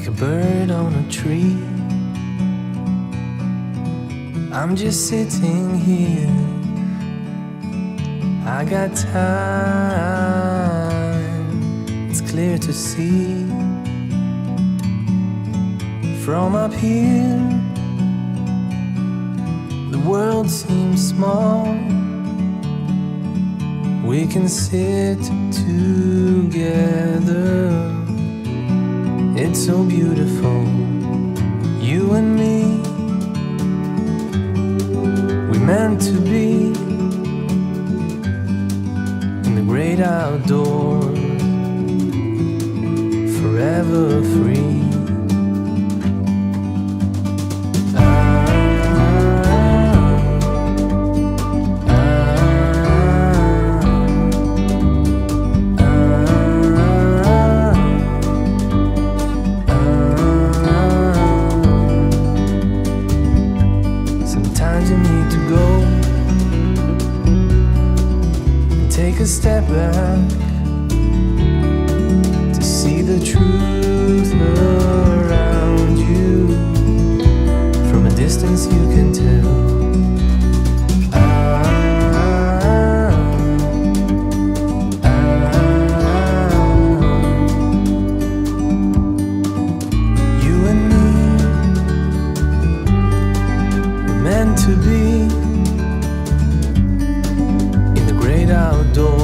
like a bird on a tree. I'm just sitting here, I got time, it's clear to see. From up here, the world seems small. We can sit together, it's so beautiful, you and me. We meant to be in the great outdoors, forever free. Sometimes you need to go and take a step back to see the truth around you. From a distance you can tell. You and me, meant to be in the great outdoors.